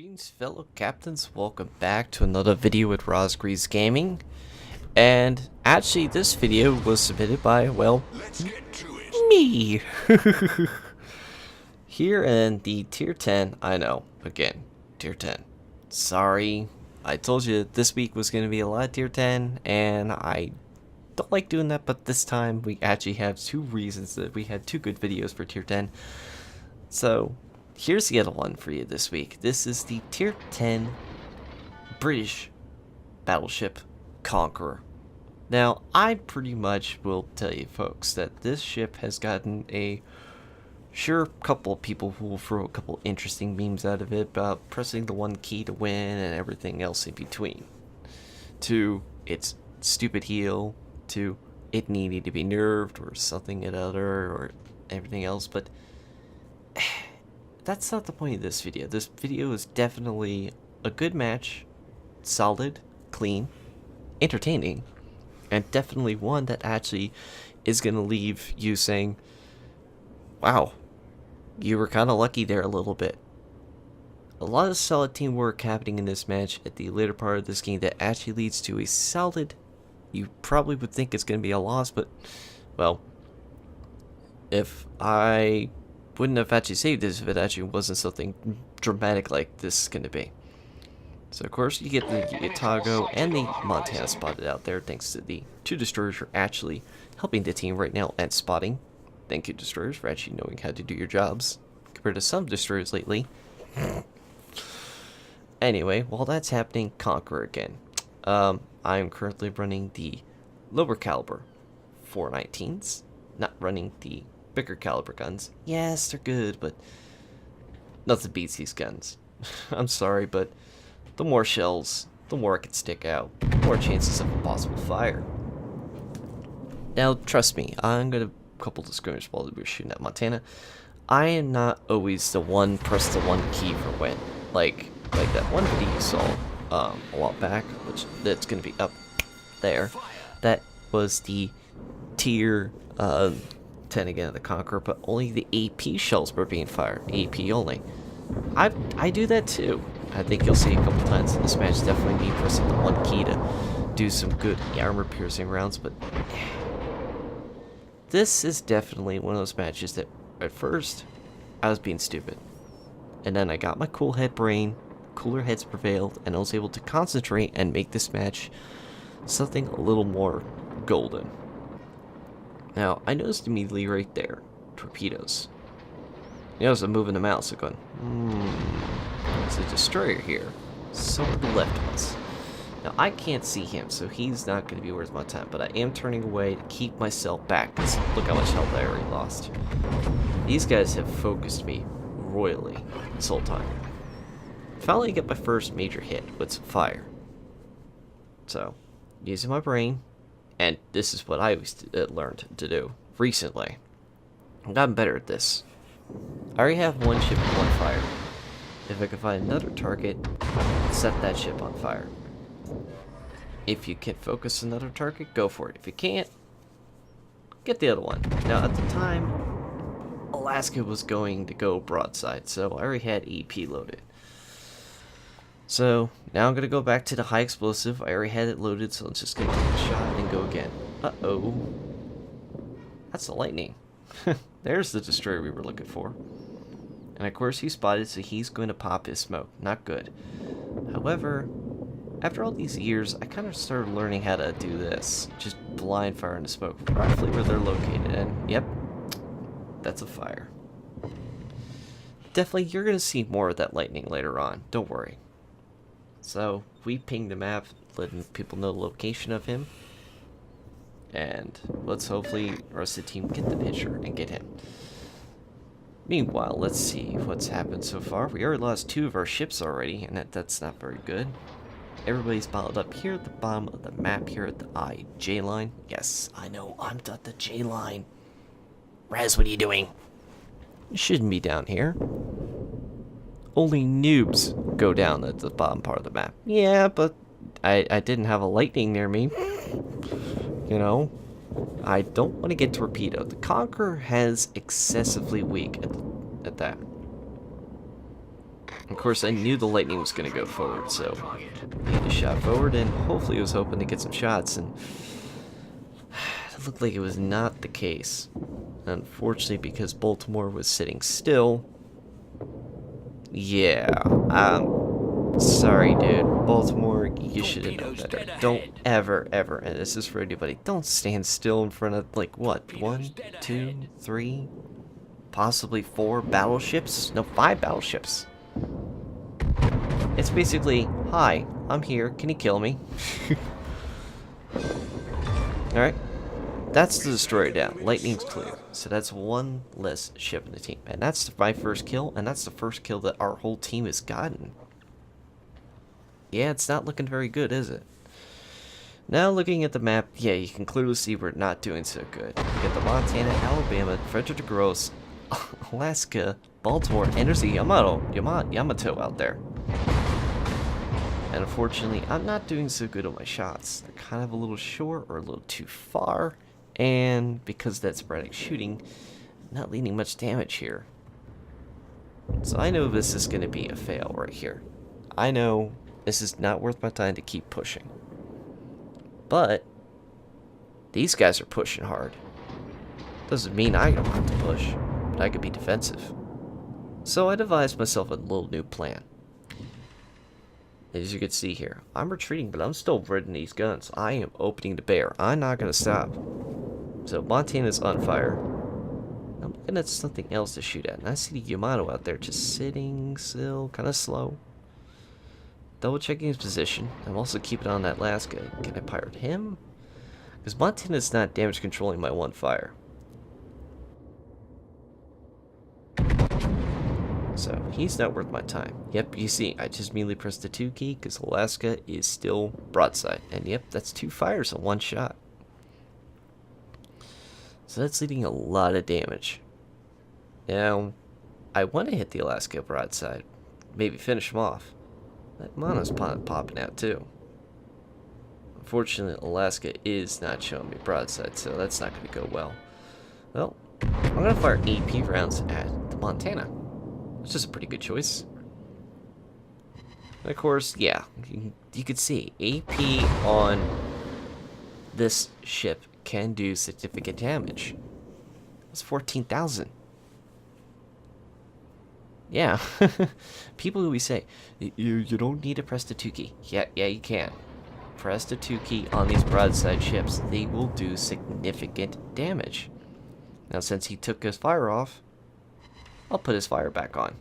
Greetings fellow captains, welcome back to another video with Rosgreaves Gaming. And actually this video was submitted by, well, me! Here in the tier 10, I know, again, tier 10. Sorry, I told you this week was going to be a lot of tier 10, and I don't like doing that, but this time we actually have two reasons that we had two good videos for tier 10. So, here's the other one for you this week. This is the tier 10 British battleship Conqueror. Now, I pretty much will tell you folks that this ship has gotten a couple of people who will throw a couple interesting memes out of it about pressing the one key to win and everything else in between. To its stupid heel, to it needing to be nerfed or something another or everything else, but that's not the point of this video. This video is definitely a good match, solid, clean, entertaining, and definitely one that actually is going to leave you saying, wow, you were kind of lucky there a little bit. A lot of solid teamwork happening in this match at the later part of this game that actually leads to a solid, you probably would think it's going to be a loss, but, well, if I wouldn't have actually saved this if it actually wasn't something dramatic like this is going to be. So of course you get the Otago and the Montana spotted out there thanks to the two destroyers who are actually helping the team right now at spotting. Thank you destroyers for actually knowing how to do your jobs compared to some destroyers lately. Anyway, while that's happening, Conqueror again. I am currently running the lower caliber 419s, not running the bigger caliber guns. Yes, they're good, but nothing beats these guns. I'm sorry, but the more shells, the more it can stick out, the more chances of a possible fire. Now, trust me, I'm gonna couple the skirmish while we were shooting at Montana. I am not always the one press the one key for win. Like that one video you saw a while back, which that's gonna be up there. That was the tier 10 again of the Conqueror, but only the AP shells were being fired. AP only. I do that too. I think you'll see a couple times in this match, definitely me pressing the one key to do some good armor piercing rounds, but this is definitely one of those matches that at first I was being stupid. And then I got my cool head brain, cooler heads prevailed, and I was able to concentrate and make this match something a little more golden. Now, I noticed immediately right there, torpedoes. You notice I'm moving the mouse, so going, there's a destroyer here. So are the left ones. Now, I can't see him, so he's not going to be worth my time, but I am turning away to keep myself back, because look how much health I already lost. These guys have focused me royally this whole time. Finally get my first major hit with some fire. So, using my brain, and this is what I always learned to do recently. I've gotten better at this. I already have one ship and one fire. If I can find another target, set that ship on fire. If you can focus another target, go for it. If you can't, get the other one. Now at the time, Alaska was going to go broadside, so I already had EP loaded. So, now I'm going to go back to the high explosive. I already had it loaded, so I'm just going to take a shot and go again. Uh-oh. That's the lightning. There's the destroyer we were looking for. And of course he spotted, so he's going to pop his smoke. Not good. However, after all these years, I kind of started learning how to do this. Just blind fire into smoke, roughly where they're located. And, yep, that's a fire. Definitely, you're going to see more of that lightning later on. Don't worry. So, we pinged the map, letting people know the location of him. And let's hopefully the rest of the team get the picture and get him. Meanwhile, let's see what's happened so far. We already lost 2 of our ships already, and that's not very good. Everybody's bottled up here at the bottom of the map, here at the IJ line. Yes, I know, I'm at the J line. Raz, what are you doing? You shouldn't be down here. Only noobs go down at the bottom part of the map. Yeah, but I didn't have a lightning near me. You know, I don't want to get torpedoed. The Conqueror has excessively weak at that. Of course, I knew the lightning was going to go forward, so I had a shot forward, and hopefully I was hoping to get some shots, and it looked like it was not the case. Unfortunately, because Baltimore was sitting still. Yeah, sorry, dude. Baltimore, you should have known better. Don't ever, and this is for anybody, don't stand still in front of, like, what? 1, 2, 3, possibly 4 battleships? No, 5 battleships. It's basically, hi, I'm here, can you kill me? Alright. That's the destroyer down. Lightning's clear. So that's 1 less ship in the team. And that's my first kill, and that's the first kill that our whole team has gotten. Yeah, it's not looking very good, is it? Now looking at the map, yeah, you can clearly see we're not doing so good. You get the Montana, Alabama, Frederick DeGrosse, Alaska, Baltimore, and there's the Yamato out there. And unfortunately, I'm not doing so good on my shots. They're kind of a little short or a little too far. And because of that sporadic shooting, not leading much damage here. So I know this is going to be a fail right here. I know this is not worth my time to keep pushing. But these guys are pushing hard. Doesn't mean I don't have to push, but I could be defensive. So I devised myself a little new plan. As you can see here, I'm retreating, but I'm still ridding these guns. I am opening the bear. I'm not going to stop. So Montana's on fire. I'm looking at something else to shoot at, and I see the Yamato out there just sitting still, kind of slow. Double checking his position. I'm also keeping on that Alaska. Can I pirate him? Because Montana's not damage controlling my 1 fire. So he's not worth my time. Yep, you see, I just immediately pressed the 2 key because Alaska is still broadside. And yep, that's 2 fires in 1 shot. So that's leading a lot of damage. Now, I want to hit the Alaska broadside. Maybe finish him off. That mono's popping out too. Unfortunately, Alaska is not showing me broadside, so that's not going to go well. Well, I'm going to fire AP rounds at the Montana. Which is a pretty good choice. And of course, yeah, you could see AP on this ship can do significant damage. It's 14,000. Yeah. People who we say, you don't need to press the 2 key. Yeah, you can. Press the 2 key on these broadside ships. They will do significant damage. Now, since he took his fire off, I'll put his fire back on.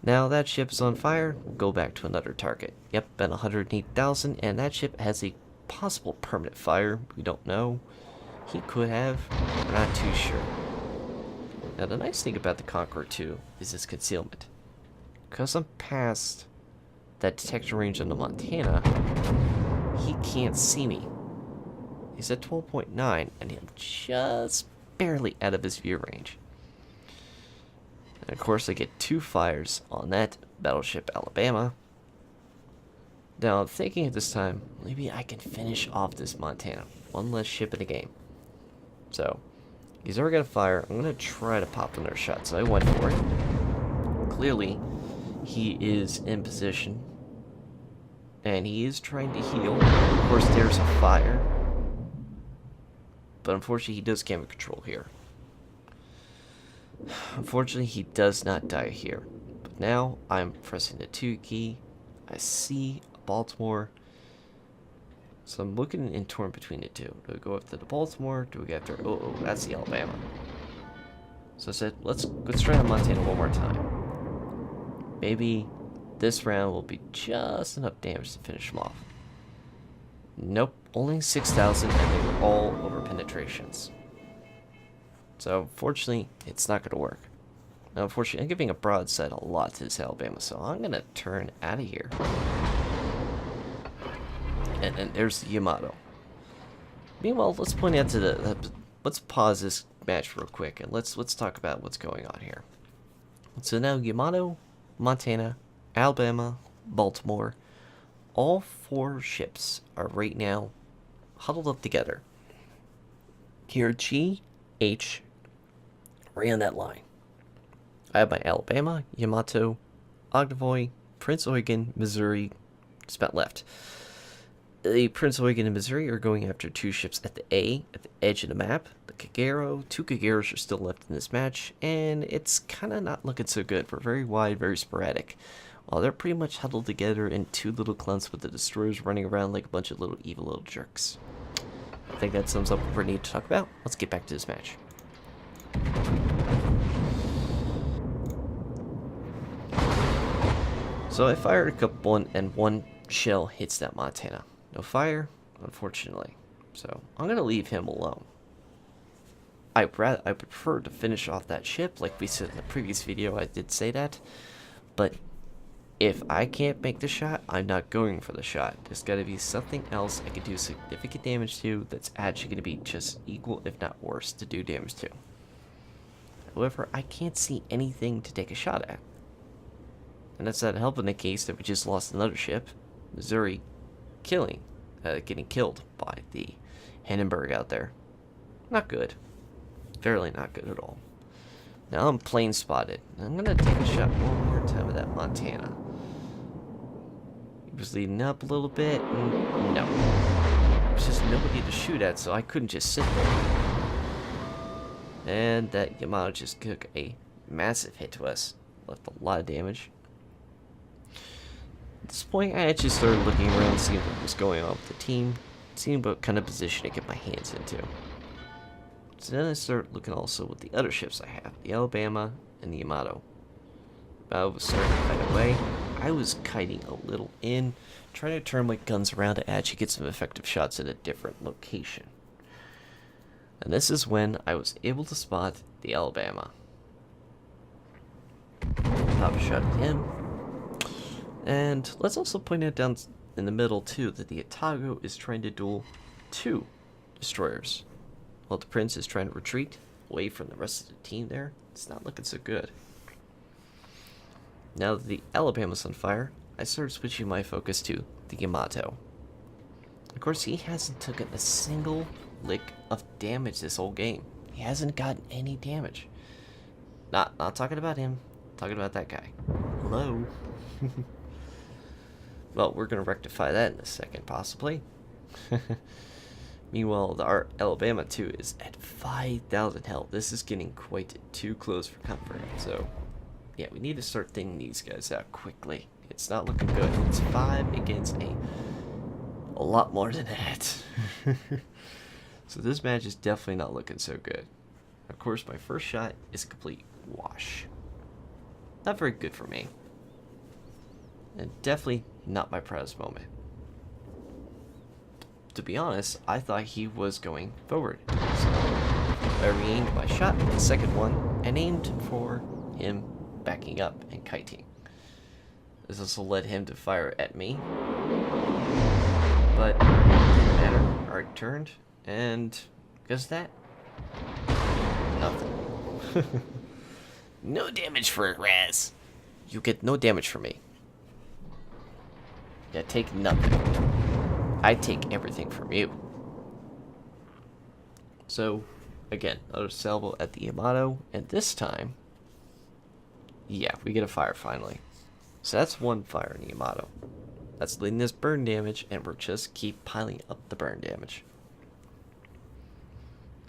Now that ship's on fire, we'll go back to another target. Yep, been 108,000, and that ship has a possible permanent fire. We don't know. He could have. We're not too sure. Now the nice thing about the Conqueror 2 is his concealment. Because I'm past that detection range on the Montana, he can't see me. He's at 12.9, and I'm just barely out of his view range. And of course, I get 2 fires on that battleship Alabama. Now, I'm thinking at this time, maybe I can finish off this Montana. 1 less ship in the game. So, he's already got a fire. I'm going to try to pop another shot. So I went for it. Clearly, he is in position. And he is trying to heal. Of course, there's a fire. But unfortunately, he does camera control here. Unfortunately, he does not die here. But now, I'm pressing the 2 key. I see Baltimore. So I'm looking in torn between the 2. Do we go after the Baltimore? Do we go after... Oh, that's the Alabama. So I said, let's try the Montana 1 more time. Maybe this round will be just enough damage to finish him off. Nope, only 6,000, and they were all over penetrations. So, unfortunately, it's not going to work. Now, unfortunately, I'm giving a broadside a lot to this Alabama, so I'm going to turn out of here. And there's the Yamato. Meanwhile, let's point out to let's pause this match real quick, and let's talk about what's going on here. So now, Yamato, Montana, Alabama, Baltimore, all 4 ships are right now huddled up together. Here, G, H, right on that line. I have my Alabama, Yamato, Ogdevoy, Prince Eugen, Missouri spent left. The Prince Eugen and Missouri are going after 2 ships at the A, at the edge of the map. The Kagero, 2 Kageros are still left in this match, and it's kind of not looking so good. We're very wide, very sporadic. While they're pretty much huddled together in 2 little clumps with the destroyers running around like a bunch of little evil little jerks. I think that sums up what we need to talk about. Let's get back to this match. So I fired a couple and one shell hits that Montana. No fire, unfortunately. So I'm gonna leave him alone. I prefer to finish off that ship, like we said in the previous video. I did say that, but if I can't make the shot, I'm not going for the shot. There's got to be something else I can do significant damage to that's actually going to be just equal, if not worse, to do damage to. However, I can't see anything to take a shot at. And that's not helping the case that we just lost another ship, Missouri, getting killed by the Hindenburg out there. Not good. Fairly not good at all. Now I'm plane spotted. I'm going to take a shot one more time at that Montana. He was leading up a little bit, and no. There's just nobody to shoot at, so I couldn't just sit there. And that Yamato just took a massive hit to us. Left a lot of damage. At this point, I actually started looking around, seeing what was going on with the team, seeing what kind of position to get my hands into. So then I started looking also with the other ships I have, the Alabama and the Yamato. I was starting to kite away. I was kiting a little in, trying to turn my guns around to actually get some effective shots at a different location. And this is when I was able to spot the Alabama. Pop a shot at him. And let's also point out down in the middle too that the Otago is trying to duel 2 destroyers. While the Prince is trying to retreat away from the rest of the team there. It's not looking so good. Now that the Alabama's on fire, I started switching my focus to the Yamato. Of course, he hasn't taken a single lick of damage this whole game. He hasn't gotten any damage. Not talking about him, talking about that guy. Hello? Well, we're going to rectify that in a second, possibly. Meanwhile, our Alabama 2 is at 5,000 health. This is getting quite too close for comfort. So, yeah, we need to start thinning these guys out quickly. It's not looking good. It's 5 against a lot more than that. So this match is definitely not looking so good. Of course, my first shot is a complete wash. Not very good for me. And definitely not my proudest moment. To be honest, I thought he was going forward. So I re-aimed my shot, the second one, and aimed for him backing up and kiting. This also led him to fire at me. But it didn't matter. I turned, and because of that, nothing. No damage for Raz. You get no damage from me. Yeah, take nothing. I take everything from you. So, again, another salvo at the Yamato, and this time, yeah, we get a fire finally. So that's 1 fire in the Yamato. That's leading this burn damage, and we're just keep piling up the burn damage.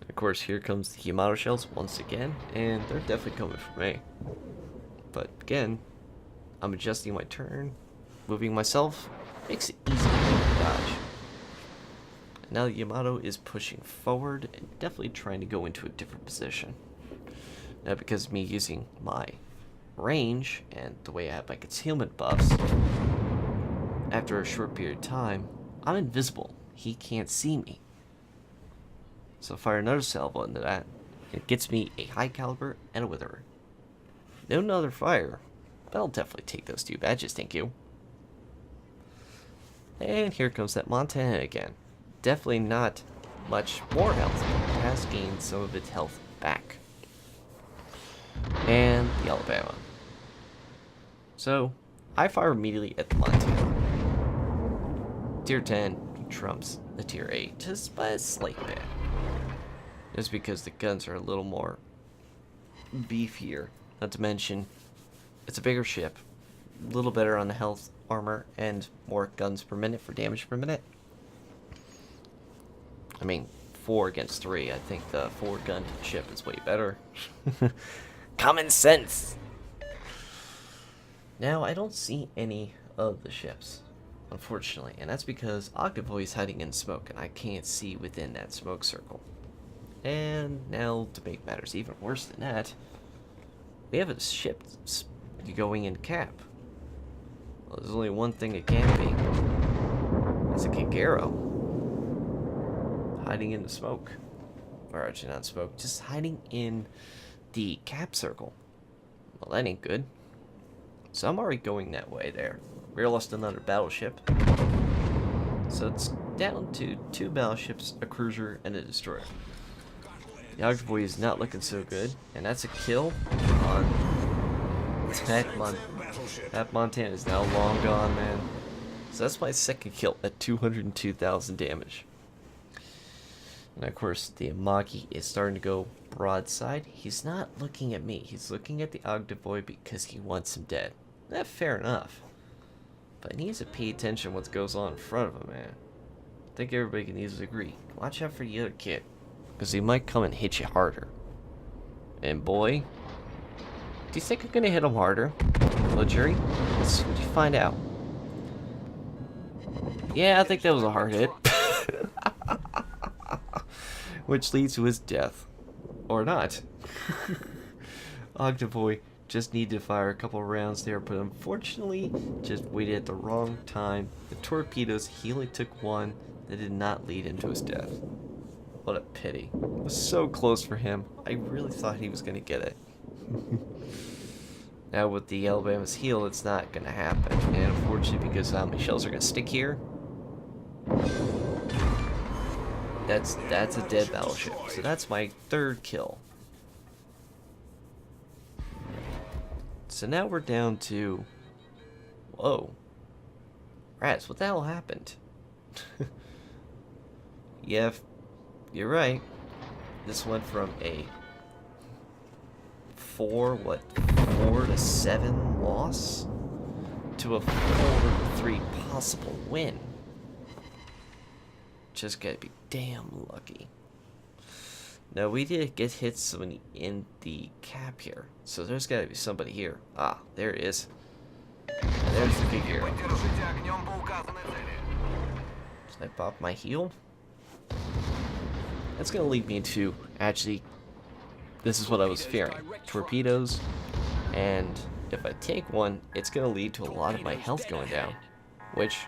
Of course, here comes the Yamato shells once again, and they're definitely coming for me. But again, I'm adjusting my turn, moving myself, makes it easy to dodge. And now the Yamato is pushing forward and definitely trying to go into a different position. Now because of me using my range and the way I have my concealment buffs, after a short period of time, I'm invisible. He can't see me. So fire another salvo into that. It gets me a high caliber and a witherer. No another fire, but I'll definitely take those 2 badges, thank you. And here comes that Montana again. Definitely not much more health, but it has gained some of its health back. And the Alabama. So, I fire immediately at the Montana. Tier 10 trumps the Tier 8, just by a slight bit. Just because the guns are a little more beefier Not to mention, it's a bigger ship, a little better on the health, armor, and more guns per minute for damage per minute. I mean, 4 against 3. I think the 4-gun ship is way better. Common sense! Now, I don't see any of the ships, unfortunately, and that's because Octovoy is hiding in smoke, and I can't see within that smoke circle. And now, to make matters even worse than that, we have a ship going in cap. Well, there's only one thing it can be. It's a conqueror. Hiding in the smoke. Or actually not smoke, just hiding in the cap circle. Well, that ain't good. So I'm already going that way there. We lost another battleship. So it's down to 2 battleships, a cruiser, and a destroyer. The Octovoy is not looking so good, and that's a kill on Pat Montana is now long gone, man. So that's my 2nd kill at 202,000 damage. And of course, the Amagi is starting to go broadside. He's not looking at me. He's looking at the Octovoy because he wants him dead. That's fair enough. But he needs to pay attention to what goes on in front of him, man. I think everybody can easily agree. Watch out for the other kid, because he might come and hit you harder. And boy, do you think I'm going to hit him harder? Well, Jerry, let's find out. Yeah, I think that was a hard hit. Which leads to his death. Or not. Octovoy just needed to fire a couple rounds there, but unfortunately just waited at the wrong time. The torpedoes, he only took 1 that did not lead into his death. What a pity. It was so close for him. I really thought he was going to get it. Now with the Alabama's heel, it's not going to happen. And unfortunately, because my shells are going to stick here, that's a dead battleship. So that's my 3rd kill. So now we're down to... Whoa. Rats, what the hell happened? Yeah, you're right. This went from a 4 to 7 loss to a 4 to 3 possible win. Just gotta be damn lucky. Now we did get hit somebody in the cap here, so there's gotta be somebody here. Ah, there it is. There's the figure. Snipe off my heel. That's gonna lead me to actually. This is what I was fearing: torpedoes, and if I take one, it's gonna lead to a lot of my health going down. Which,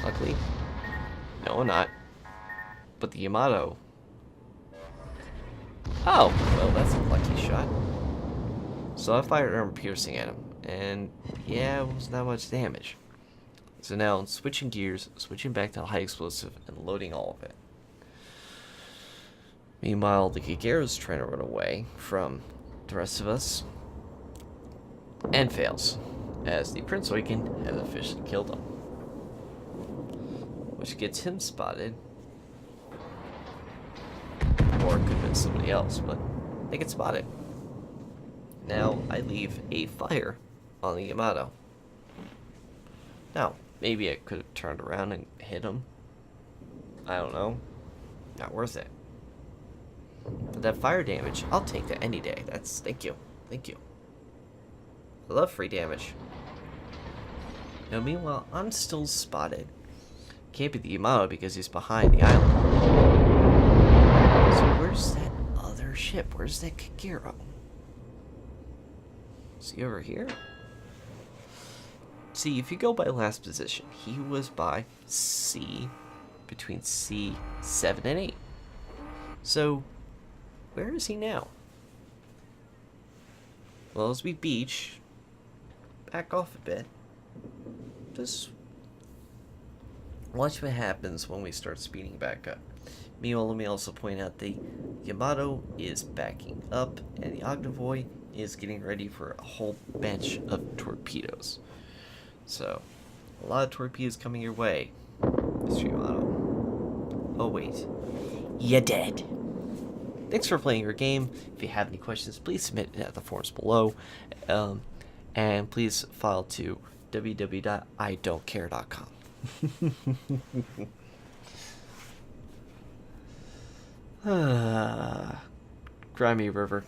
luckily, no, I'm not. But the Yamato. Oh, well, that's a lucky shot. So I fired armor piercing at him, and yeah, it was not much damage. So now I'm switching gears, switching back to high explosive, and loading all of it. Meanwhile, the Gagaro's trying to run away from the rest of us, and fails, as the Prince Oiken has officially killed him. Which gets him spotted. Or it could have been somebody else, but they get spotted. Now I leave a fire on the Yamato. Now, maybe I could have turned around and hit him. I don't know. Not worth it. But that fire damage, I'll take that any day. That's, thank you. Thank you. I love free damage. Now, meanwhile, I'm still spotted. Can't be the Yamato because he's behind the island. So where's that other ship? Where's that Kagero? Is he over here? See, if you go by last position, he was by C, between C7 and 8. So, where is he now? Well, as we beach, back off a bit. Just watch what happens when we start speeding back up. Meanwhile, let me also point out the Yamato is backing up, and the Octovoy is getting ready for a whole bench of torpedoes. So, a lot of torpedoes coming your way, Mr. Yamato. Oh wait, you're dead. thanks for playing your game. If you have any questions, please submit it at the forums below. And please file to www.idon'tcare.com. Grimy river.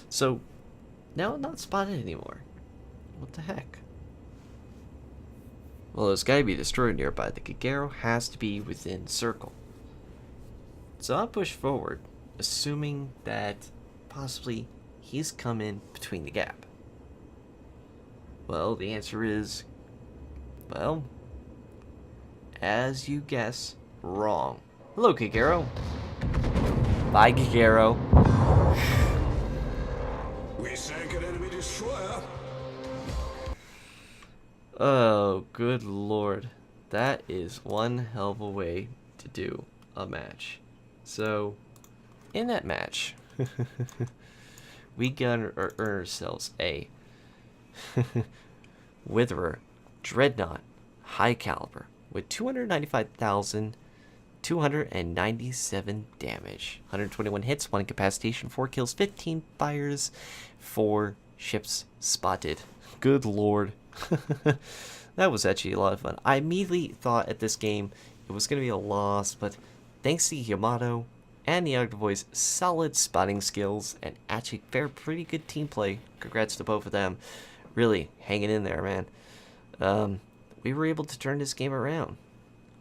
So, now not spotted anymore. What the heck? Well, there's gotta be a destroyer nearby. The conqueror has to be within circle. So I'll push forward, assuming that possibly he's come in between the gap. Well, the answer is, well, as you guess, wrong. Hello, conqueror. Bye, conqueror. We sank an enemy destroyer. Oh, good lord. That is one hell of a way to do a match. So, in that match, we got ourselves a Witherer Dreadnought High Caliber with 295,297 damage, 121 hits, 1 incapacitation, 4 kills, 15 fires, 4 ships spotted. Good lord. That was actually a lot of fun. I immediately thought at this game it was going to be a loss, but thanks to Yamato and the other boys' solid spotting skills and actually pretty good team play, congrats to both of them, really hanging in there, man. We were able to turn this game around.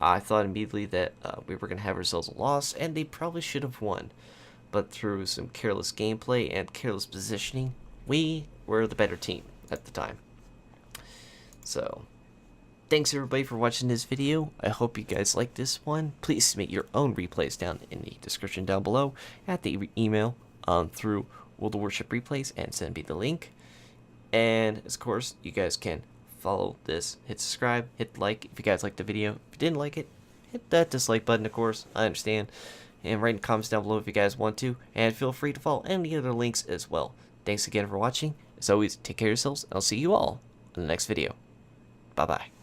I thought immediately that we were going to have ourselves a loss, and they probably should have won. But through some careless gameplay and careless positioning, we were the better team at the time. So, thanks everybody for watching this video. I hope you guys liked this one. Please submit your own replays down in the description down below at the email through World of Warship Replays and send me the link. And of course, you guys can follow this, hit subscribe, hit like if you guys liked the video. If you didn't like it, hit that dislike button, of course, I understand. And write in the comments down below if you guys want to. And feel free to follow any other links as well. Thanks again for watching. As always, take care of yourselves, and I'll see you all in the next video. Bye-bye.